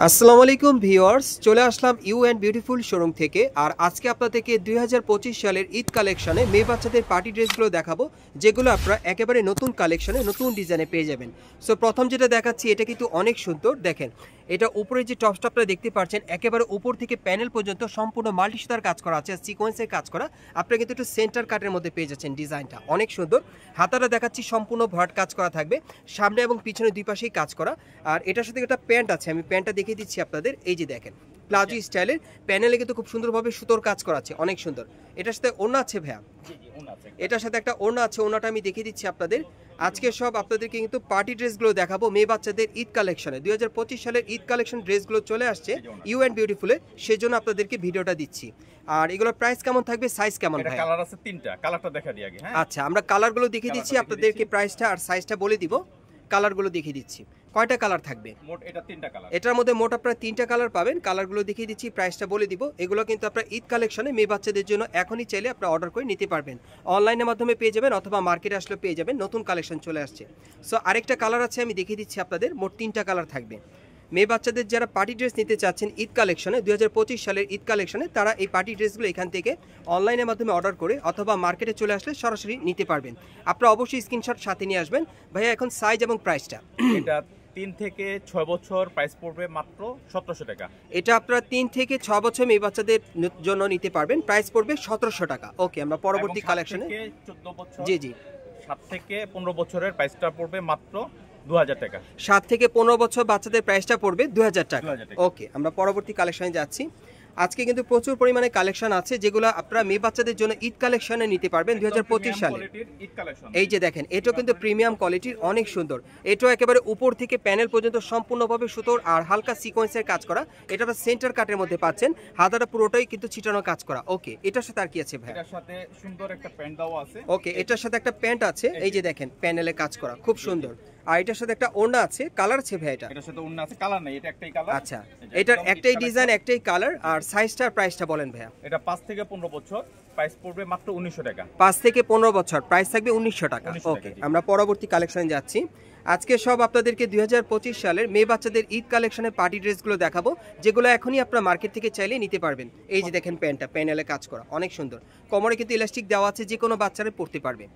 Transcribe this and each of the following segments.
আসসালামু আলাইকুম ভিউয়ার্স, চলে আসলাম ইউ অ্যান্ড বিউটিফুল শোরুম থেকে। আর আজকে আপনাদেরকে 2025 সালের ঈদ কালেকশনে মেয়ে বাচ্চাদের পার্টি ড্রেসগুলো দেখাবো, যেগুলো আপনারা একেবারে নতুন কালেকশনে নতুন ডিজাইনে পেয়ে যাবেন। সো প্রথম যেটা দেখাচ্ছি, এটা কিন্তু অনেক সুন্দর। দেখেন, এটা উপরে যে টপসটা আপনারা দেখতে পাচ্ছেন, একেবারে উপর থেকে প্যানেল পর্যন্ত সম্পূর্ণ মাল্টি সুতার কাজ করা আছে, সিকোয়েন্সের কাজ করা। আপনারা কিন্তু একটু সেন্টার কাটের মধ্যে পেয়ে যাচ্ছেন। ডিজাইনটা অনেক সুন্দর। হাতাটা দেখাচ্ছি সম্পূর্ণ ভরাট কাজ করা থাকবে, সামনে এবং পিছনে দুই পাশেই কাজ করা। আর এটার সাথে একটা প্যান্ট আছে, আমি প্যান্টটা দেখিয়ে দিচ্ছি আপনাদের। এই যে দেখেন, প্লাজো স্টাইলের প্যানেলে কিন্তু খুব সুন্দরভাবে সুতোর কাজ করা আছে, অনেক সুন্দর। এটার সাথে ওড়না আছে ভাইয়া, এটার সাথে একটা ওড়না আছে, ওড়নাটা আমি দেখিয়ে দিচ্ছি আপনাদের। আজকে সব আপনাদেরকে কিন্তু পার্টি ড্রেসগুলো দেখাবো মেয়ে বাচ্চাদের ঈদ কালেকশনে। 2025 সালের ঈদ কালেকশন ড্রেসগুলো চলে আসছে ইউ অ্যান্ড বিউটিফুলের, সেজন্য আপনাদেরকে ভিডিওটা দিচ্ছি। আর এগুলোর প্রাইস কেমন থাকবে, সাইজ কেমন ভাই? কালার আছে তিনটা, কালারটা দেখা দিই আগে। হ্যাঁ, আচ্ছা, আমরা কালারগুলো দেখিয়ে দিচ্ছি আপনাদেরকে, প্রাইসটা আর সাইজটা বলে দিব। কালারগুলো দেখিয়ে দিচ্ছি। কয়টা কালার থাকবে? মোট এটা তিনটা কালার। এটার মধ্যে মোট আপনারা তিনটা কালার পাবেন। কালারগুলো দেখিয়ে দিচ্ছি, প্রাইসটা বলে দিব। এগুলো কিন্তু আপনারা ঈদ কালেকশনে মেয়ে বাচ্চাদের জন্য এখনই চাইলে আপনারা অর্ডার করে নিতে পারবেন। অনলাইনের মাধ্যমে পেয়ে যাবেন অথবা মার্কেটে আসলে পেয়ে যাবেন, নতুন কালেকশন চলে আসছে। সো আরেকটা কালার আছে, আমি দেখিয়ে দিচ্ছি আপনাদের। মোট তিনটা কালার থাকবে। মেয়ে বাচ্চাদের যারা পার্টি ড্রেস নিতে চাচ্ছেন ঈদ কালেকশনে, 2025 সালের ঈদ কালেকশনে, তারা এই পার্টি ড্রেসগুলো এখান থেকে অনলাইনের মাধ্যমে অর্ডার করে অথবা মার্কেটে চলে আসলে সরাসরি নিতে পারবেন। আপনারা অবশ্যই স্ক্রিনশট সাথে নিয়ে আসবেন। ভাইয়া, এখন সাইজ এবং প্রাইসটা? এটা 3 থেকে 6 বছর, প্রাইস পড়বে মাত্র 1700 টাকা। এটা আপনারা 3 থেকে 6 বছর মেয়ে বাচ্চাদের জন্য নিতে পারবেন, প্রাইস পড়বে 1700 টাকা। ওকে, আমরা পরবর্তী কালেকশনে 14 বছর, জি জি 7 থেকে 15 বছরের প্রাইসটা পড়বে মাত্র 2000 টাকা। 7 থেকে 15 বছর বাচ্চাদের প্রাইসটা পড়বে 2000 টাকা। ওকে, আমরা পরবর্তী কালেকশনে যাচ্ছি। আজকে কিন্তু প্রচুর পরিমাণে কালেকশন আছে, যেগুলো আপনারা মেয়ে বাচ্চাদের জন্য ঈদ কালেকশনে নিতে পারবেন 2025 সালে। এই যে দেখেন, এটাও কিন্তু প্রিমিয়াম কোয়ালিটির, অনেক সুন্দর। এটাও একেবারে উপর থেকে প্যানেল পর্যন্ত সম্পূর্ণভাবে সুতোর আর হালকা সিকোয়েন্সের কাজ করা। এটা সেন্টার কাটের মধ্যে পাচ্ছেন, হাতাটা পুরোটাই কিন্তু ছিটানো কাজ করা। ওকে, এটার সাথে আর কি আছে ভাই? এটার সাথে সুন্দর একটা প্যান্ট দেওয়া আছে। ওকে, এটার সাথে একটা প্যান্ট আছে, এই যে দেখেন প্যানেলে কাজ করা, খুব সুন্দর। আর এটার সাথে একটা ওড়না আছে, কালার আছে ভাই? এটার সাথে ওড়না আছে, কালার নাই, এটা একটাই কালার। আচ্ছা, এটার একটাই ডিজাইন, একটাই কালার। আর সাইজটা, প্রাইসটা বলেন ভাইয়া? এটা 5 থেকে 15 বছর, প্রাইস পড়বে মাত্র 1900 টাকা। 5 থেকে 15 বছর, প্রাইস থাকবে 1900 টাকা। ওকে, আমরা পরবর্তী কালেকশনে যাচ্ছি। আজকে সব আপনাদেরকে 2025 সালের মেয়ে বাচ্চাদের ঈদ কালেকশনে পার্টি ড্রেসগুলো দেখাবো, যেগুলো এখনই আপনারা মার্কেট থেকে চাইলে নিতে পারবেন। এই যে দেখেন প্যান্টটা, প্যানেলে কাজ করা, অনেক সুন্দর। কোমরে কিন্তু ইলাস্টিক দেওয়া আছে, যে কোনো বাচ্চারা পরতে পারবে।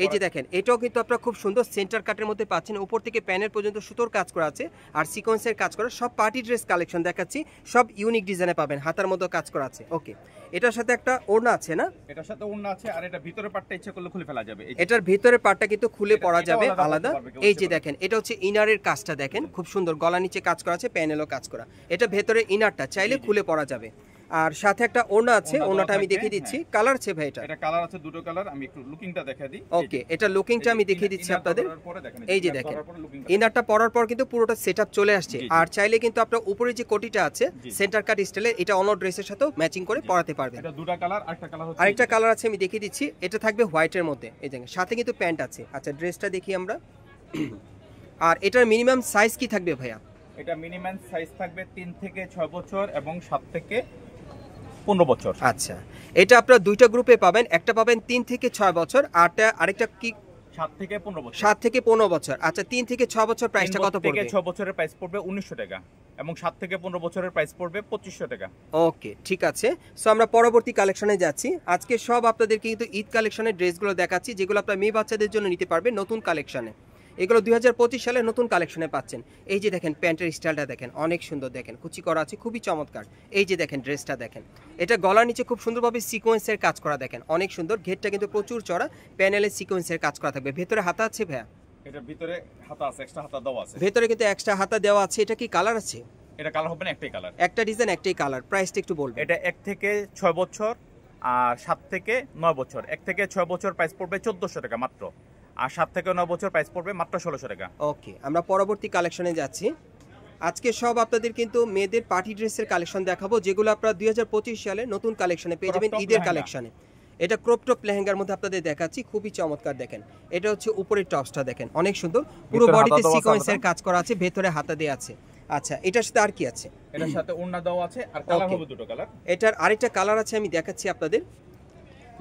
এই যে দেখেন, এটাও কিন্তু আপনারা খুব সুন্দর সেন্টার কাটের মধ্যে পাচ্ছেন, উপর থেকে প্যানেল পর্যন্ত সুতোর কাজ করা আছে আর সিকোয়েন্সের কাজ করা। সব পার্টি ড্রেস কালেকশন দেখাচ্ছি, সব ইউনিক ডিজাইনে পাবেন, হাতার মধ্যে কাজ করা আছে। ওকে, এটার সাথে একটা ওড়না আছে না? এটার সাথে ওড়না আছে, আর এটা ভিতরের পার্টটা ইচ্ছা করলে খুলে ফেলা যাবে। এটার ভিতরের পার্টটা কিন্তু খুলে পরা যাবে আলাদা। এই যে দেখেন, এটা হচ্ছে ইনারের কাজটা দেখেন, খুব সুন্দর। গলা নিচে কাজ করা আছে, প্যানেলও কাজ করা। এটা ভেতরে ইনারটা চাইলে খুলে পরা যাবে। আর সাথে একটা ওড়না আছে, ওড়নাটা আমি দেখিয়ে দিচ্ছি। কালার আছে ভাই? এটা কালার আছে, দুটো কালার। আমি একটু লুকিংটা দেখাই দিই। ওকে, এটা লুকিংটা আমি দেখিয়ে দিচ্ছি আপনাদের। এই যে দেখেন, ইনারটা পরার পর কিন্তু পুরোটা সেটআপ চলে আসছে। আর চাইলে কিন্তু আপনার উপরে যে কোটিটা আছে সেন্টার কাট স্টাইলে, এটা অন্য ড্রেসের সাথেও ম্যাচিং করে পরাতে পারবেন। এটা দুটো কালার, আরেকটা কালার আছে, আমি দেখিয়ে দিচ্ছি। এটা থাকবে হোয়াইটের মধ্যে, এই দেখেন, সাথে কিন্তু প্যান্ট আছে। আচ্ছা, ড্রেসটা দেখি আমরা। আর এটার মিনিমাম সাইজ কি থাকবে ভাইয়া? এটা মিনিমাম সাইজ থাকবে 3 থেকে 6 বছর এবং 7 থেকে 15 বছর। আচ্ছা, এটা আপনারা দুইটা গ্রুপে পাবেন, একটা পাবেন 3 থেকে 6 বছর, আর আরেকটা কি 7 থেকে 15 বছর। 7 থেকে 15 বছর। আচ্ছা, 3 থেকে 6 বছর প্রাইসটা কত পড়বে? 3 থেকে 6 বছরের প্রাইস পড়বে 1900 টাকা এবং 7 থেকে 15 বছরের প্রাইস পড়বে 2500 টাকা। ওকে, ঠিক আছে। সো আমরা পরবর্তী কালেকশনে যাচ্ছি। আজকে সব আপনাদেরকে কিন্তু ঈদ কালেকশনের ড্রেসগুলো দেখাচ্ছি, যেগুলো আপনারা মেয়ে বাচ্চাদের জন্য নিতে পারবেন নতুন কালেকশনে। এগুলো 2025 সালে নতুন কালেকশনে পাচ্ছেন। এই যে দেখেন, প্যান্টের স্টাইলটা দেখেন, অনেক সুন্দর। দেখেন, কুচি করা আছে, খুবই চমৎকার। এই যে দেখেন ড্রেসটা দেখেন, এটা গলার নিচে খুব সুন্দরভাবে সিকোয়েন্সের কাজ করা, দেখেন অনেক সুন্দর। ঘেরটা কিন্তু প্রচুর চড়া, প্যানেলে সিকোয়েন্সের কাজ করা থাকবে। ভেতরে হাতা আছে ভাইয়া? এটার ভিতরে হাতা আছে, এক্সট্রা হাতা দেওয়া আছে। ভেতরে কিন্তু এক্সট্রা হাতা দেওয়া আছে। এটা কি কালার আছে? এটা কালার হবে না, একটাই কালার, একটা ডিজাইন, একটাই কালার। প্রাইসটা একটু বলবেন? এটা 1 থেকে 6 বছর আর 7 থেকে 9 বছর। 1 থেকে 6 বছর প্রাইস পড়বে 1400 টাকা মাত্র, আর 7 থেকে 9 বছর প্রাইস পড়বে মাত্র 1600 টাকা। ওকে, আমরা পরবর্তী কালেকশনে যাচ্ছি। আজকে সব আপনাদের কিন্তু মেয়েদের পার্টি ড্রেসের কালেকশন দেখাবো, যেগুলো আপনারা 2025 সালে নতুন কালেকশনে পেয়ে যাবেন ঈদের কালেকশনে। এটা ক্রপ টপ লেহেঙ্গার মধ্যে আপনাদের দেখাচ্ছি, খুবই চমৎকার। দেখেন, এটা হচ্ছে উপরের টপসটা দেখেন, অনেক সুন্দর। পুরো বডিতে সিকোয়েন্সের কাজ করা আছে, ভেতরে হাতা দেয়া আছে। আচ্ছা, এটার সাথে আর কি আছে? এটার সাথে ওড়না দেওয়া আছে, আর কালার হবে দুটো কালার। এটার আরেকটা কালার আছে, আমি দেখাচ্ছি আপনাদের।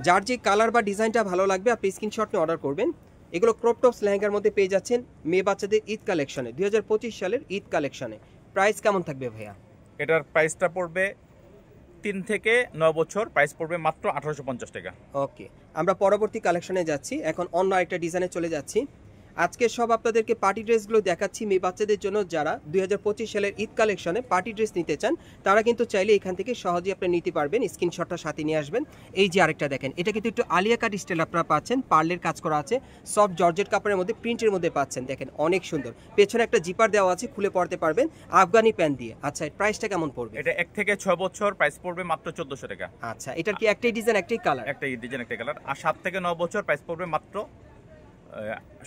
যার যে কালার বা ডিজাইনটা ভালো লাগবে আপনি স্ক্রিনশট নিয়ে অর্ডার করবেন। এগুলো ক্রপ টপস লেহেঙ্গার মধ্যে পেয়ে যাচ্ছেন মেয়ে বাচ্চাদের ঈদ কালেকশনে, 2025 সালের ঈদ কালেকশনে। প্রাইস কেমন থাকবে ভাইয়া? এটার প্রাইসটা পড়বে 3 থেকে 9 বছর, প্রাইস পড়বে মাত্র 1850 টাকা। ওকে, আমরা পরবর্তী কালেকশনে যাচ্ছি। এখন অন্য আরেকটা ডিজাইনে চলে যাচ্ছি। আজকে সব আপনাদেরকে পার্টি ড্রেসগুলো দেখাচ্ছি মেয়ে বাচ্চাদের জন্য। যারা 2025 সালের ঈদ কালেকশনে পার্টি ড্রেস নিতে চান তারা কিন্তু চাইলে এখান থেকে সহজেই আপনি নিতে পারবেন। স্ক্রিনশটটা সাথে নিয়ে আসবেন। এই যে আরেকটা দেখেন, এটা কিন্তু একটু আলিয়া কাট স্টাইল আপনারা পাচ্ছেন, পার্লের কাজ করা আছে, সফট জর্জেট কাপড়ের মধ্যে প্রিন্টের মধ্যে পাচ্ছেন। দেখেন অনেক সুন্দর, পেছনে একটা জিপার দেওয়া আছে, খুলে পড়তে পারবেন আফগানি প্যান্ট দিয়ে। আচ্ছা, প্রাইসটা কেমন পড়বে? এটা 1 থেকে 6 বছর, প্রাইস পড়বে মাত্র 1400 টাকা। আচ্ছা, এটার কি একটাই ডিজাইন একটাই কালার? একটাই ডিজাইন একটাই কালার। আর 7 থেকে 9 বছর, প্রাইস পড়বে মাত্র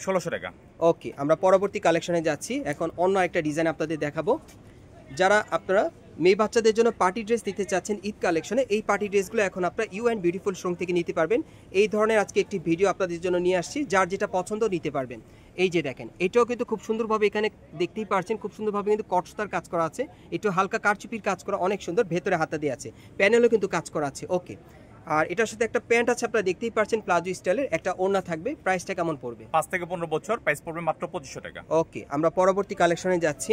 1600 টাকা। ওকে, আমরা পরবর্তী কালেকশনে যাচ্ছি। এখন অন্য একটা ডিজাইন আপনাদের দেখাবো। যারা আপনারা মেয়ে বাচ্চাদের জন্য পার্টি ড্রেস নিতে চাচ্ছেন ঈদ কালেকশনে, এই পার্টি ড্রেসগুলো এখন আপনারা ইউ অ্যান্ড বিউটিফুল শোরুম থেকে নিতে পারবেন। এই ধরনের আজকে একটি ভিডিও আপনাদের জন্য নিয়ে আসছি, যার যেটা পছন্দ নিতে পারবেন। এই যে দেখেন, এটাও কিন্তু খুব সুন্দরভাবে এখানে দেখতেই পারছেন, খুব সুন্দরভাবে কিন্তু কটসতার কাজ করা আছে, একটু হালকা কারচুপির কাজ করা, অনেক সুন্দর, ভেতরে হাতা দিয়ে আছে, প্যানেলও কিন্তু কাজ করা আছে। ওকে, আর এটার সাথে একটা প্যান্ট আছে, আপনারা দেখতেই পাচ্ছেন প্লাজো স্টাইলের, একটা ওড়না থাকবে। প্রাইসটা কেমন পড়বে? 5 থেকে 15 বছর, প্রাইস পড়বে মাত্র 2500 টাকা। ওকে, আমরা পরবর্তী কালেকশনে যাচ্ছি।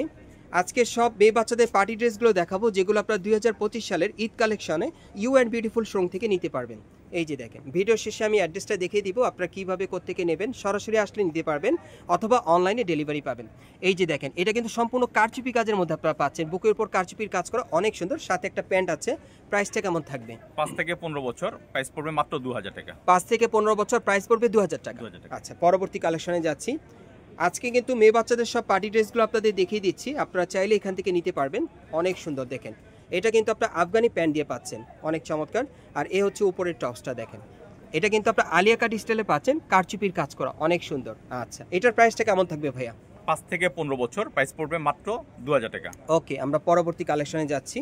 আজকে সব মেয়ে বাচ্চাদের পার্টি ড্রেসগুলো দেখাবো, যেগুলো আপনারা 2025 সালের ঈদ কালেকশনে ইউ অ্যান্ড বিউটিফুল শোরুম থেকে নিতে পারবেন। এই যে দেখেন, ভিডিও শেষে আমি অ্যাড্রেসটা দেখিয়ে দিব, আপনারা কীভাবে কোত্থেকে নেবেন, সরাসরি আসলে নিতে পারবেন অথবা অনলাইনে ডেলিভারি পাবেন। এই যে দেখেন, এটা কিন্তু সম্পূর্ণ কারচুপি কাজের মধ্যে আপনারা পাচ্ছেন, বুকের উপর কারচুপির কাজ করা, অনেক সুন্দর, সাথে একটা প্যান্ট আছে। প্রাইসটা কেমন থাকবে? 5 থেকে 15 বছর, প্রাইস পড়বে মাত্র 2000 টাকা। 5 থেকে 15 বছর, প্রাইস পড়বে 2000 টাকা। আচ্ছা, পরবর্তী কালেকশনে যাচ্ছি। আজকে কিন্তু মেয়ে বাচ্চাদের সব পার্টি ড্রেসগুলো আপনাদের দেখিয়ে দিচ্ছি, আপনারা চাইলে এখান থেকে নিতে পারবেন। অনেক সুন্দর, দেখেন এটা কিন্তু আপনার আফগানি প্যান্ট দিয়ে পাচ্ছেন, অনেক চমৎকার। আর এ হচ্ছে উপরের টপসটা, দেখেন এটা কিন্তু আপনার আলিয়া কাট স্টাইলে পাচ্ছেন, কারচুপির কাজ করা, অনেক সুন্দর। আচ্ছা, এটার প্রাইসটা কেমন থাকবে ভাইয়া? 5 থেকে 15 বছর, প্রাইস পড়বে মাত্র 2000 টাকা। ওকে, আমরা পরবর্তী কালেকশনে যাচ্ছি।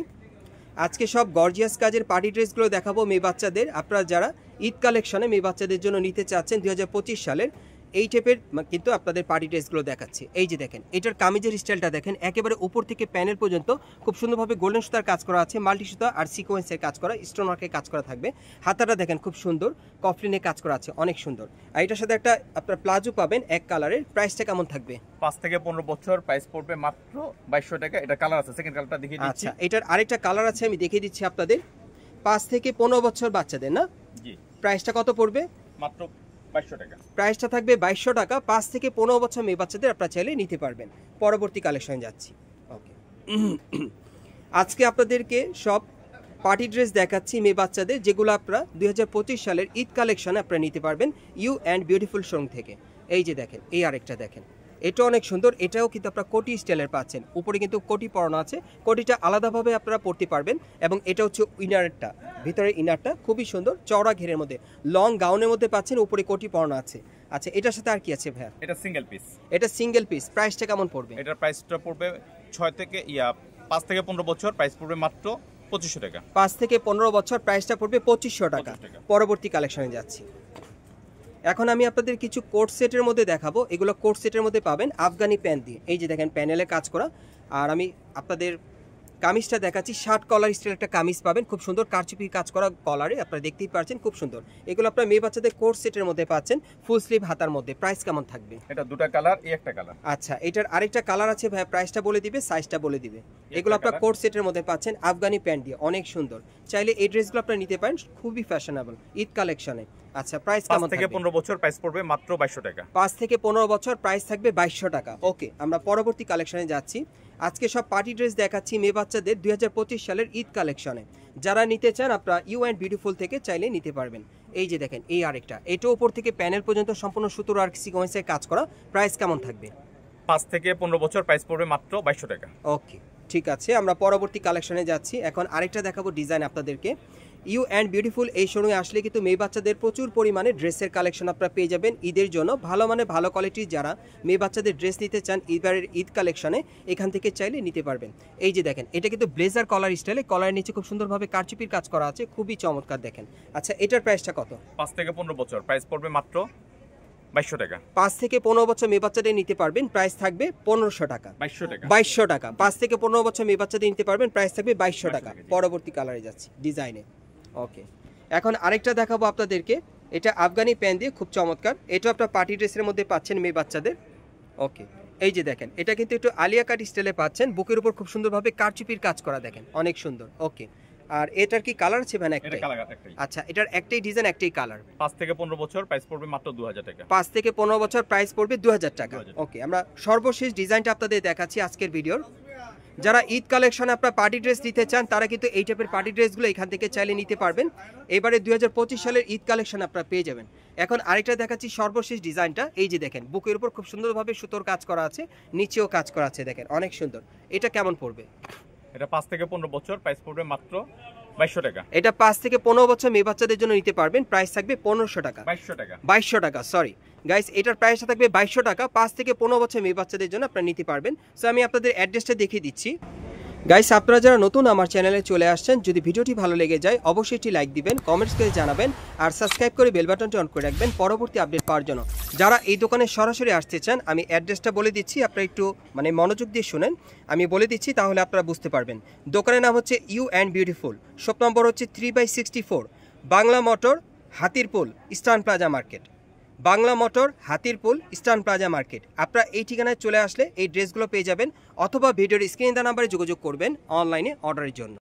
আজকে সব গর্জিয়াস কাজের পার্টি ড্রেসগুলো দেখাবো মেয়ে বাচ্চাদের। আপনারা যারা ঈদ কালেকশনে মেয়ে বাচ্চাদের জন্য নিতে চাচ্ছেন 2025 সালের, এই টাইপের কিন্তু আপনাদের পার্টি ড্রেসগুলো দেখাচ্ছি। এই যে দেখেন, এটার কামিজের স্টাইলটা দেখেন, একেবারে উপর থেকে প্যানেল পর্যন্ত খুব সুন্দরভাবে গোল্ডেন সুতার কাজ করা আছে, মাল্টি সুতা আর সিকোয়েন্সের কাজ করা, স্টোন ওয়ার্কের কাজ করা থাকবে। হাতাটা দেখেন খুব সুন্দর, কফলিনে কাজ করা আছে, অনেক সুন্দর। আর এটার সাথে একটা আপনার প্লাজো পাবেন এক কালারের। প্রাইসটা কেমন থাকবে? 5 থেকে 15 বছর, প্রাইস পড়বে মাত্র 2200 টাকা। এটা কালার আছে, সেকেন্ড কালারটা দেখিয়ে দিচ্ছি। আচ্ছা, এটার আরেকটা কালার আছে, আমি দেখিয়ে দিচ্ছি আপনাদের। 5 থেকে 15 বছর বাচ্চাদের না? জি। প্রাইসটা কত পড়বে? মাত্র 2200 টাকা। প্রাইসটা থাকবে 2200 টাকা। 5 থেকে 15 বছর মেয়ে বাচ্চাদের আপনারা চাইলে নিতে পারবেন। পরবর্তী কালেকশনে যাচ্ছি। ওকে, আজকে আপনাদেরকে সব পার্টি ড্রেস দেখাচ্ছি মেয়ে বাচ্চাদের, যেগুলো আপনারা 2025 সালের ঈদ কালেকশনে আপনারা নিতে পারবেন ইউ অ্যান্ড বিউটিফুল শোরুম থেকে। এই যে দেখেন, এই আরেকটা দেখেন, এটা অনেক সুন্দর, এটাও কিন্তু আপনারা কোটি স্টাইলের পাচ্ছেন, উপরে কিন্তু কোটি পরানো আছে, কোটিটা আলাদাভাবে আপনারা পরতে পারবেন। এবং এটা হচ্ছে ইনারটা, ভিতরে ইনারটা খুবই সুন্দর, চওড়া ঘেরের মধ্যে, লং গাউনের মধ্যে পাচ্ছেন, উপরে কোটি পরানো আছে। আচ্ছা, এটার সাথে আর কি আছে ভাইয়া? এটা সিঙ্গেল পিস। এটা সিঙ্গেল পিস। প্রাইসটা কেমন পড়বে? এটার প্রাইসটা পড়বে 5 থেকে 15 বছর, প্রাইস পড়বে মাত্র 2500 টাকা। 5 থেকে 15 বছর, প্রাইসটা পড়বে 2500 টাকা। পরবর্তী কালেকশনে যাচ্ছি। এখন আমি আপনাদের কিছু কোট সেটের মধ্যে দেখাবো, এগুলো কোট সেটের মধ্যে পাবেন আফগানি প্যান্ট দিয়ে। এই যে দেখেন, প্যানেলে কাজ করা। আর আমি আপনাদের কামিজটা দেখাচ্ছি, শার্ট কলার স্টাইল একটা কামিজ পাবেন, খুব সুন্দর কারচুপি কাজ করা কলারে, আপনারা দেখতেই পাচ্ছেন, খুব সুন্দর। এগুলো আপনার মেয়ে বাচ্চাদের কোট সেটের মধ্যে পাচ্ছেন, ফুল স্লিভ হাতার মধ্যে। প্রাইস কেমন থাকবে? এটা দুটো কালার, এই একটা কালার। আচ্ছা, এটার আরেকটা কালার আছে ভাই, প্রাইসটা বলে দিবে, সাইজটা বলে দিবে। এগুলো আপনার কোট সেটের মধ্যে পাচ্ছেন আফগানি প্যান্ট দিয়ে, অনেক সুন্দর। চাইলে এই ড্রেসগুলো আপনারা নিতে পারেন, খুবই ফ্যাশনেবল ঈদ কালেকশনে। আচ্ছা, প্রাইস কেমন? 5 থেকে 15 বছর, প্রাইস পড়বে মাত্র 2200 টাকা। 5 থেকে 15 বছর, প্রাইস থাকবে 2200 টাকা। ওকে, আমরা পরবর্তী কালেকশনে যাচ্ছি। আজকে সব পার্টি ড্রেস দেখাচ্ছি মেয়ে বাচ্চাদের 2025 সালের ঈদ কালেকশনে। যারা নিতে চান আপনারা ইউ অ্যান্ড বিউটিফুল থেকে চাইলে নিতে পারবেন। এই যে দেখেন, এই আরেকটা, এটা উপর থেকে প্যানেল পর্যন্ত সম্পূর্ণ সুতোর আর সিকোয়েন্সের কাজ করা। প্রাইস কেমন থাকবে? 5 থেকে 15 বছর, প্রাইস পড়বে মাত্র 2200 টাকা। ওকে, ঠিক আছে, আমরা পরবর্তী কালেকশনে যাচ্ছি। এখন আরেকটা দেখাবো ডিজাইন আপনাদেরকে। ইউ অ্যান্ড বিউটিফুল এই শোরুমে আসলে কিন্তু মেয়ে বাচ্চাদের প্রচুর পরিমাণে ড্রেসের কালেকশন আপনারা পেয়ে যাবেন ঈদের জন্য। ভালো মানে ভালো কোয়ালিটির যারা মেয়ে বাচ্চাদের ড্রেস নিতে চান এবারের ঈদ কালেকশনে, এখান থেকে চাইলে নিতে পারবেন। এই যে দেখেন, এটা কিন্তু ব্লেজার কলার স্টাইলে, কলারের নিচে খুব সুন্দরভাবে কারচুপির কাজ করা আছে, খুবই চমৎকার। দেখেন, আচ্ছা, এটার প্রাইসটা কত? 5 থেকে 15 বছর, প্রাইস পড়বে মাত্র 2200 টাকা। 5 থেকে 15 বছর মেয়ে বাচ্চাদের নিতে পারবেন, প্রাইস থাকবে 1500 টাকা। 2200 টাকা। 2200 টাকা। 5 থেকে 15 বছর মেয়ে বাচ্চাদের নিতে পারবেন, প্রাইস থাকবে 2200 টাকা। পরবর্তী কালারে যাচ্ছি, ডিজাইনে। ওকে, এখন আরেকটা দেখাবো আপনাদেরকে, এটা আফগানি প্যান্ট দিয়ে খুব চমৎকার, এটা আপনার পার্টি ড্রেসের মধ্যে পাচ্ছেন মেয়ে বাচ্চাদের। ওকে, এই যে দেখেন, এটা কিন্তু একটু আলিয়া কাট স্টাইলে পাচ্ছেন, বুকের উপর খুব সুন্দরভাবে কারচুপির কাজ করা, দেখেন অনেক সুন্দর। ওকে, আর এটার কি কালার আছে ভাই? এটা কালার একটাই। আচ্ছা, এটার একটাই ডিজাইন, একটাই কালার। 5 থেকে 15 বছর, প্রাইস পড়বে মাত্র 2000 টাকা। 5 থেকে 15 বছর, প্রাইস পড়বে 2000 টাকা। ওকে, আমরা সর্বশেষ ডিজাইনটা আপনাদের দেখাচ্ছি আজকের ভিডিওর। যারা ঈদ কালেকশনে আপনারা পার্টি ড্রেস নিতে চান তারা কিন্তু এই টাইপের পার্টি ড্রেসগুলো এখান থেকে চাইলে নিতে পারবেন। এবারে 2025 সালের ঈদ কালেকশন আপনারা পেয়ে যাবেন। এখন আরেকটা দেখাচ্ছি সর্বশেষ ডিজাইনটা। এই যে দেখেন, বুকের উপর খুব সুন্দরভাবে সুতোর কাজ করা আছে, নিচেও কাজ করা আছে, দেখেন অনেক সুন্দর। এটা কেমন পড়বে? এটা 5 থেকে 15 বছর, প্রাইস পড়বে মাত্র 2200 টাকা। এটা 5 থেকে 15 বছর মেয়ে বাচ্চাদের জন্য নিতে পারবেন, প্রাইস থাকবে 1500 টাকা। 2200 টাকা, সরি গাইস, এটার প্রাইসটা থাকবে 2200 টাকা। 5 থেকে 15 বছর মেয়ে বাচ্চাদের জন্য আপনারা নিতে পারবেন। সো আমি আপনাদের অ্যাড্রেসটা দেখিয়ে দিচ্ছি। গাইস, আপনারা যারা নতুন আমার চ্যানেলে চলে আসছেন, যদি ভিডিওটি ভালো লেগে যায় অবশ্যই একটি লাইক দিবেন, কমেন্টস করে জানাবেন, আর সাবস্ক্রাইব করে বেল বাটনটি অন করে রাখবেন পরবর্তী আপডেট পাওয়ার জন্য। যারা এই দোকানে সরাসরি আসতে চান আমি অ্যাড্রেসটা বলে দিচ্ছি, আপনারা একটু মনোযোগ দিয়ে শুনেন, আমি বলে দিচ্ছি তাহলে আপনারা বুঝতে পারবেন। দোকানের নাম হচ্ছে you and beautiful, shop number হচ্ছে 3/64, Bangla Motor, Hatirpool, Eastern Plaza market. Bangla Motor, Hatirpool, Eastern Plaza market. আপনারা এই ঠিকানায় চলে আসলে এই ড্রেসগুলো পেয়ে যাবেন, অথবা ভিডিওর স্ক্রিনে দেওয়া নাম্বারে যোগাযোগ করবেন অনলাইনে অর্ডারের জন্য।